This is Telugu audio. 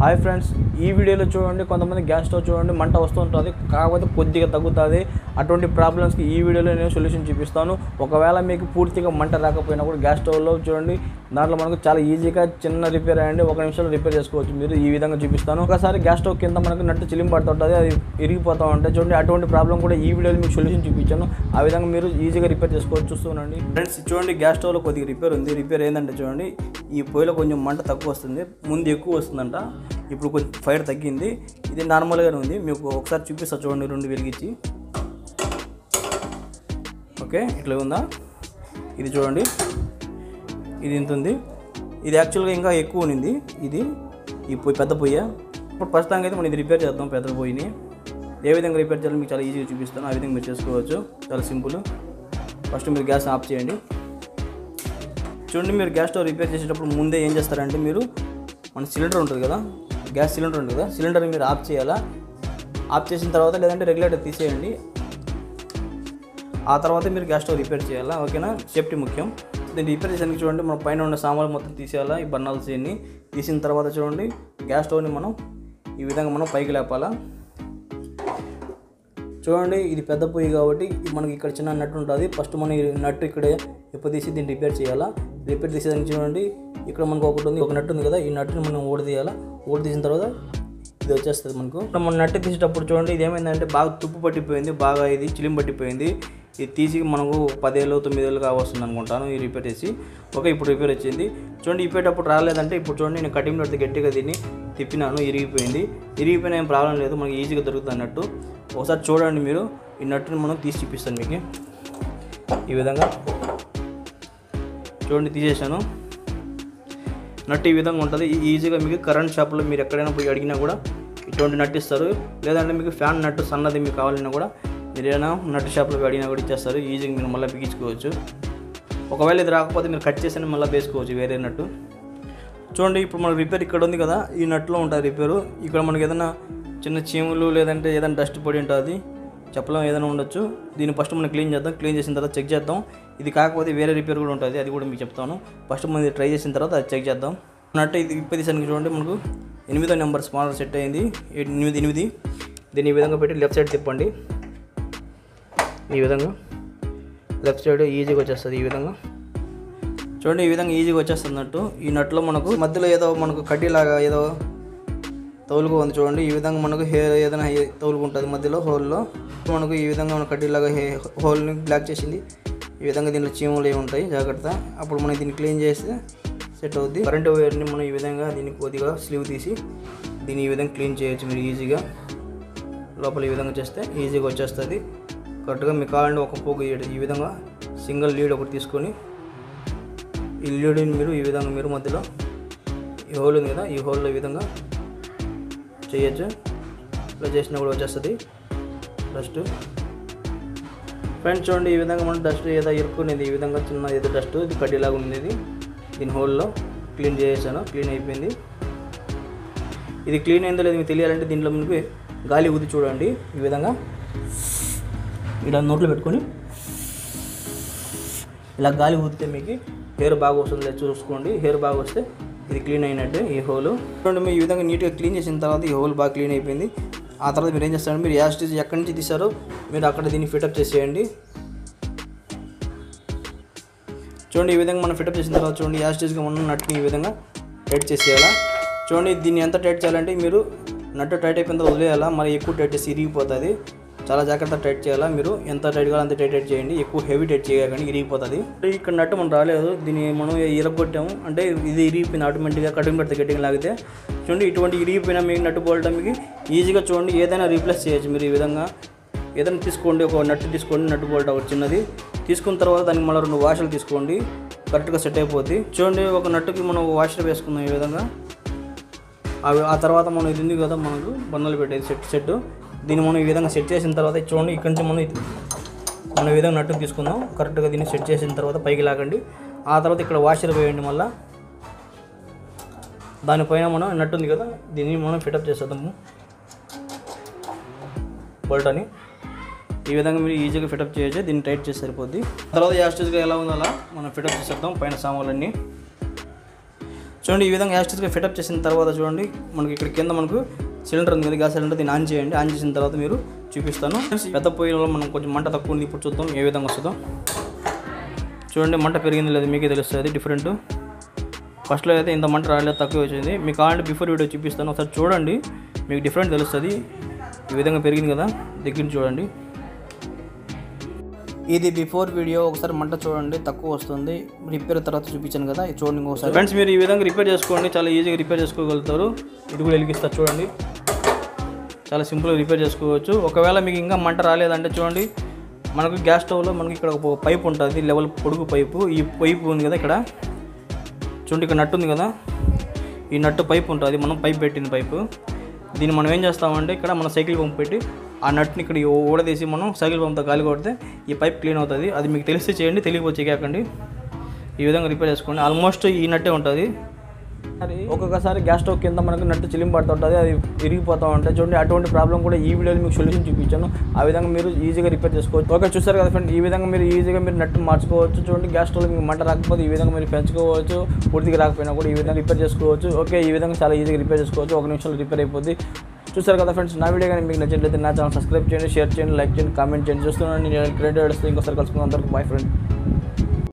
హాయ్ ఫ్రెండ్స్, ఈ వీడియోలో చూడండి కొంతమంది గ్యాస్ స్టవ్ చూడండి మంట వస్తుంటుంది, కాకపోతే కొద్దిగా తగ్గుతుంది. అటువంటి ప్రాబ్లమ్స్కి ఈ వీడియోలో నేను సొల్యూషన్ చూపిస్తాను. ఒకవేళ మీకు పూర్తిగా మంట రాకపోయినా కూడా గ్యాస్ స్టవ్లో చూడండి, దాంట్లో మనకు చాలా ఈజీగా చిన్న రిపేర్ అయ్యండి 1 నిమిషంలో రిపేర్ చేసుకోవచ్చు. మీరు ఈ విధంగా చూపిస్తాను. ఒకసారి గ్యాస్ స్టవ్ కింద మనకు నట్టు చిలిం పడుతుంటుంది, అది ఇరిగిపోతూ ఉంటాయి. చూడండి అటువంటి ప్రాబ్లం కూడా ఈ వీడియోలో మీకు సొల్యూషన్ చూపించాను. ఆ విధంగా మీరు ఈజీగా రిపేర్ చేసుకోవచ్చు. చూస్తున్నాండి ఫ్రెండ్స్, చూడండి గ్యాస్ స్టవ్లో కొద్దిగా రిపేర్ ఉంది. రిపేర్ ఏంటంటే చూడండి, ఈ పొయ్యిలో కొంచెం మంట తక్కువ వస్తుంది, ముందు ఎక్కువ వస్తుందంట. ఇప్పుడు కొంచెం ఫైర్ తగ్గింది, ఇది నార్మల్గానే ఉంది. మీకు ఒకసారి చూపిస్తా చూడండి, 2 వెలిగించి. ఓకే, ఇట్లా ఉందా? ఇది చూడండి, ఇది ఇంత ఉంది. ఇది యాక్చువల్గా ఇంకా ఎక్కువ ఉంది. ఇది ఈ పొయ్యి పెద్ద పొయ్యి. ఇప్పుడు ప్రస్తుతానికి అయితే మనం ఇది రిపేర్ చేద్దాం. పెద్ద పొయ్యిని ఏ విధంగా రిపేర్ చేయాలో మీకు చాలా ఈజీగా చూపిస్తాను. ఆ విధంగా మీరు చేసుకోవచ్చు, చాలా సింపుల్. ఫస్ట్ మీరు గ్యాస్ ఆఫ్ చేయండి. చూడండి, మీరు గ్యాస్ స్టవ్ రిపేర్ చేసేటప్పుడు ముందే ఏం చేస్తారంటే, మీరు మన సిలిండర్ ఉంటుంది కదా, గ్యాస్ సిలిండర్ ఉంటుంది కదా, సిలిండర్ని మీరు ఆఫ్ చేయాలా. ఆఫ్ చేసిన తర్వాత లేదంటే రెగ్యులేటర్ తీసేయండి. ఆ తర్వాత మీరు గ్యాస్ స్టవ్ రిపేర్ చేయాలా. ఓకేనా, సేఫ్టీ ముఖ్యం. దీన్ని రిపేర్ చేసేందుకు చూడండి, మన పైన ఉన్న సామాన్లు మొత్తం తీసేయాలా, ఈ బర్నల్స్ ఇవన్నీ తీసిన తర్వాత చూడండి, గ్యాస్ స్టవ్ని మనం ఈ విధంగా మనం పైకి లేపాలా. చూడండి, ఇది పెద్ద పొయ్యి కాబట్టి మనకి ఇక్కడ చిన్న నట్టు ఉంటుంది. ఫస్ట్ మనం ఈ నట్టు ఇక్కడే ఎప్పుడు తీసి దీన్ని రిపేర్ చేయాలా. రిపేర్ తీసేదానికి చూడండి, ఇక్కడ మనకు ఒకటి ఉంది, ఒక నట్టు ఉంది కదా, ఈ నట్టుని మనం ఓడదీయాలా. ఓడదీసిన తర్వాత ఇది వచ్చేస్తుంది మనకు. ఇప్పుడు మనం నట్టు తీసేటప్పుడు చూడండి, ఇది ఏమైందంటే బాగా తుప్పు పట్టిపోయింది, బాగా ఇది చిలిం పట్టిపోయింది. ఇది తీసి మనకు 10 ఏళ్ళు 9 ఏళ్ళు కావస్తుంది అనుకుంటాను ఈ రిపేర్ చేసి. ఓకే, ఇప్పుడు రిపేర్ వచ్చింది. చూడండి, ఇప్పేటప్పుడు రాలేదంటే ఇప్పుడు చూడండి, నేను కటింగ్ పెడితే గట్టిగా దీన్ని తిప్పినాను, ఇరిగిపోయింది. ఇరిగిపోయినా ఏం ప్రాబ్లం లేదు, మనకి ఈజీగా దొరుకుతుంది అన్నట్టు. ఒకసారి చూడండి, మీరు ఈ నట్టుని మనం తీసి చూపిస్తాను మీకు. ఈ విధంగా చూడండి, తీసేసాను. నట్టు ఈ విధంగా ఉంటుంది. ఈజీగా మీకు కరెంట్ షాప్లో మీరు ఎక్కడైనా పోయి అడిగినా కూడా ఇటువంటి నట్టు ఇస్తారు. లేదంటే మీకు ఫ్యాన్ నట్టు సన్నది మీకు కావాలన్నా కూడా మీరు ఏదైనా నట్టు షాప్లో అడిగినా కూడా ఇచ్చేస్తారు. ఈజీగా మీరు మళ్ళీ బిగించుకోవచ్చు. ఒకవేళ ఇది రాకపోతే మీరు కట్ చేసి మళ్ళీ వేసుకోవచ్చు వేరే నట్టు. చూడండి, ఇప్పుడు మన రిపేర్ ఇక్కడ ఉంది కదా, ఈ నట్టులో ఉంటుంది రిపేరు. ఇక్కడ మనకి ఏదైనా చిన్న చీములు లేదంటే ఏదైనా డస్ట్ పడి ఉంటుంది, చెప్పలేం, ఏదైనా ఉండొచ్చు. దీన్ని ఫస్ట్ మనం క్లీన్ చేద్దాం. క్లీన్ చేసిన తర్వాత చెక్ చేద్దాం. ఇది కాకపోతే వేరే రిపేర్ కూడా ఉంటుంది, అది కూడా మీకు చెప్తాను. ఫస్ట్ మనం ఇది ట్రై చేసిన తర్వాత అది చెక్ చేద్దాం. నట్టు ఇది 20 చూడండి, మనకు 8వ నెంబర్ స్మాల్ సెట్ అయింది. 8. దీన్ని ఈ విధంగా పెట్టి లెఫ్ట్ సైడ్ తిప్పండి. ఈ విధంగా లెఫ్ట్ సైడ్ ఈజీగా వచ్చేస్తుంది. ఈ విధంగా చూడండి, ఈ విధంగా ఈజీగా వచ్చేస్తుంది నట్టు. ఈ నట్టులో మనకు మధ్యలో ఏదో మనకు కడ్డీలాగా ఏదో తౌలుగా ఉంది చూడండి. ఈ విధంగా మనకు ఏదైనా తౌలుగా ఉంటుంది మధ్యలో హోల్లో. మనకు ఈ విధంగా మన కడ్డీలాగా హోల్ని బ్లాక్ చేసింది. ఈ విధంగా దీంట్లో చీమలు ఏమి ఉంటాయి, జాగ్రత్త. అప్పుడు మనం దీన్ని క్లీన్ చేస్తే సెట్ అవుద్ది. కరెంట్ వైర్ని మనం ఈ విధంగా దీన్ని కొద్దిగా స్లీవ్ తీసి దీన్ని ఈ విధంగా క్లీన్ చేయొచ్చు మీరు ఈజీగా. లోపల ఈ విధంగా చేస్తే ఈజీగా వచ్చేస్తుంది. కరెక్ట్గా మీకు కావాలంటే ఒక పోగు ఈ విధంగా సింగిల్ లీడ్ ఒకటి తీసుకొని ఈ లీడ్ని మీరు ఈ విధంగా మీరు మధ్యలో ఈ హోల్ ఉంది కదా, ఈ హోల్లో ఈ విధంగా చేయొచ్చు. ఇలా చేసినా కూడా వచ్చేస్తుంది డస్ట్. ఫ్రెండ్స్ చూడండి, ఈ విధంగా మనం డస్ట్ ఏదో ఇరుక్కునేది, ఈ విధంగా చిన్న ఏదో డస్ట్ ఇది కడ్డీలాగా ఉండేది, దీని హోల్లో క్లీన్ చేసాను. క్లీన్ అయిపోయింది. ఇది క్లీన్ అయిందో లేదు మీకు తెలియాలంటే దీంట్లో మీకు గాలి ఊది చూడండి. ఈ విధంగా ఇలా నోట్లో పెట్టుకొని ఇలా గాలి ఊదితే మీకు హెయిర్ బాగా వస్తుంది లేదు చూసుకోండి. హెయిర్ బాగా వస్తే ఇది క్లీన్ అయినట్టు. ఈ హోలు చూడండి, మీరు ఈ విధంగా నీట్గా క్లీన్ చేసిన తర్వాత ఈ హోల్ బాగా క్లీన్ అయిపోయింది. ఆ తర్వాత మీరు ఏం చేస్తారంటే, మీరు యాస్టీజ్ ఎక్కడి నుంచి తీసారో మీరు అక్కడ దీన్ని ఫిటప్ చేసేయండి. చూడండి, ఈ విధంగా మనం ఫిటప్ చేసిన తర్వాత చూడండి, యాస్టీజ్గా ఉన్న నట్టుని ఈ విధంగా టైట్ చేసేయాలా. చూడండి, దీన్ని ఎంత టైట్ చేయాలంటే మీరు నట్టు టైట్ అయిపోయిన తర్వాత వదిలేయాలా. మరి ఎక్కువ టైట్ చేసి ఇరిగిపోతుంది. చాలా జాగ్రత్తగా టైట్ చేయాలా. మీరు ఎంత టైట్గా అంత టైట్ చేయండి, ఎక్కువ హెవీ టైట్ చేయకండి, ఇరిగిపోతుంది. ఇక్కడ నట్టు మనం రాలేదు, దీన్ని మనం ఇరగొట్టాము అంటే ఇది ఇరిగిపోయింది ఆటోమేటిక్గా. కటింగ్ పెడితే గట్టిగా లాగితే చూడండి, ఇటువంటి ఇరిగిపోయినా మీకు నట్టు పోవడం మీకు ఈజీగా చూడండి ఏదైనా రీప్లేస్ చేయొచ్చు. మీరు ఈ విధంగా ఏదైనా తీసుకోండి, ఒక నట్టు తీసుకోండి, నట్టు బోల్ట్ ఒకటి చిన్నది తీసుకున్న తర్వాత దానికి మళ్ళీ 2 వాషర్లు తీసుకోండి, కరెక్ట్గా సెట్ అయిపోద్ది. చూడండి, ఒక నట్టుకి మనం వాషర్ వేసుకుందాం ఈ విధంగా. ఆ తర్వాత మనం ఇది ఉంది కదా మనకు బన్నలు పెట్టేది సెట్, దీన్ని మనం ఈ విధంగా సెట్ చేసిన తర్వాత చూడండి, ఇక్కడి నుంచి మనం ఈ విధంగా నట్టుకు తీసుకుందాం. కరెక్ట్గా దీన్ని సెట్ చేసిన తర్వాత పైకి లాగండి. ఆ తర్వాత ఇక్కడ వాషర్ వేయండి. మళ్ళీ దానిపైన మనం నట్టు ఉంది కదా, దీన్ని మనం ఫిటప్ చేసేద్దాము బోల్ట్ అని. ఈ విధంగా మీరు ఈజీగా ఫిటప్ చేయొచ్చు. దీన్ని టైట్ చేసి సరిపోద్ది. తర్వాత యాస్టీజ్గా ఎలా ఉందో అలా మనం ఫిటప్ చేసేద్దాం పైన సామాన్లన్నీ. చూడండి ఈ విధంగా యాస్టిస్గా ఫిటప్ చేసిన తర్వాత చూడండి మనకి ఇక్కడ కింద మనకు సిలిండర్ ఉంది కదా, గ్యాస్ సిలిండర్, దీన్ని ఆన్ చేయండి. ఆన్ చేసిన తర్వాత మీరు చూపిస్తాను. పెద్ద పొయ్యిలో మనం కొంచెం మంట తక్కువ ఉంది, ఇప్పుడు చూద్దాం ఏ విధంగా వస్తుందో. చూడండి మంట పెరిగింది లేదు మీకే తెలుస్తుంది డిఫరెంట్. ఫస్ట్లో అయితే ఇంత మంట రాలేదు, తక్కువ వచ్చింది. మీకు కావాలంటే బిఫోర్ వీడియో చూపిస్తాను, ఒకసారి చూడండి మీకు డిఫరెంట్ తెలుస్తుంది. ఈ విధంగా పెరిగింది కదా, దగ్గర చూడండి. ఇది బిఫోర్ వీడియో, ఒకసారి మంట చూడండి తక్కువ వస్తుంది. రిపేర్ తర్వాత చూపించాను కదా, ఇది చూడండి ఇంకోసారి. ఫ్రెండ్స్ మీరు ఈ విధంగా రిపేర్ చేసుకోండి, చాలా ఈజీగా రిపేర్ చేసుకోగలుగుతారు. ఇది కూడా వెలిగిస్తారు చూడండి, చాలా సింపుల్గా రిపేర్ చేసుకోవచ్చు. ఒకవేళ మీకు ఇంకా మంట రాలేదంటే చూడండి మనకు గ్యాస్ స్టవ్లో మనకి ఇక్కడ ఒక పైప్ ఉంటుంది, లెవెల్ పొడుగు పైపు. ఈ పైపు ఉంది కదా ఇక్కడ చూడండి, ఇక్కడ నట్టు ఉంది కదా, ఈ నట్టు పైప్ ఉంటుంది, మనం పైప్ పెట్టిన పైపు. దీన్ని మనం ఏం చేస్తామంటే ఇక్కడ మన సైకిల్ పంప్ పెట్టి ఆ నట్టుని ఇక్కడ ఊడదీసి మనం సైకిల్ పంప్తో గాలి కొడితే ఈ పైప్ క్లీన్ అవుతుంది. అది మీకు తెలిస్తే చేయండి, తెలియకపోతే చేయకండి. ఈ విధంగా రిపేర్ చేసుకోండి. ఆల్మోస్ట్ ఈ నట్టే ఉంటుంది. ఒక్కొక్కసారి గ్యాస్ స్టవ్ కింద మనకు నట్టు చిలిం పడుతుంటుంది, అది విరిగిపోతూ ఉంటుంది. చూడండి అటువంటి ప్రాబ్లం కూడా ఈ వీడియోలో మీకు సొల్యూషన్ చూపించాను. ఆ విధంగా మీరు ఈజీగా రిపేర్ చేసుకోవచ్చు. ఓకే చూస్తారు కదా ఫ్రెండ్, ఈ విధంగా మీరు ఈజీగా మీరు నట్టు మార్చుకోవచ్చు. చూడండి గ్యాస్ స్టవ్లో మీకు మంట రాకపోతే ఈ విధంగా మీరు పెంచుకోవచ్చు, పూర్తిగా రాకపోయినా కూడా ఈ విధంగా రిపేర్ చేసుకోవచ్చు. ఓకే ఈ విధంగా చాలా ఈజీగా రిపేర్ చేసుకోవచ్చు, 1 నిమిషంలో రిపేర్ అయిపోద్ది. చూస్తారు కదా ఫ్రెండ్స్, నా వీడియో కానీ మీకు నచ్చినట్లయితే నా ఛానల్ సబ్స్క్రైబ్ చేయండి, షేర్ చేయండి, లైక్ చేయండి, కామెంట్ చేయండి. చూస్తున్నాను నేను క్రియేటివ్ ఇంకోసారి కలుసుకున్నాను. అందరికీ బాయ్ ఫ్రెండ్.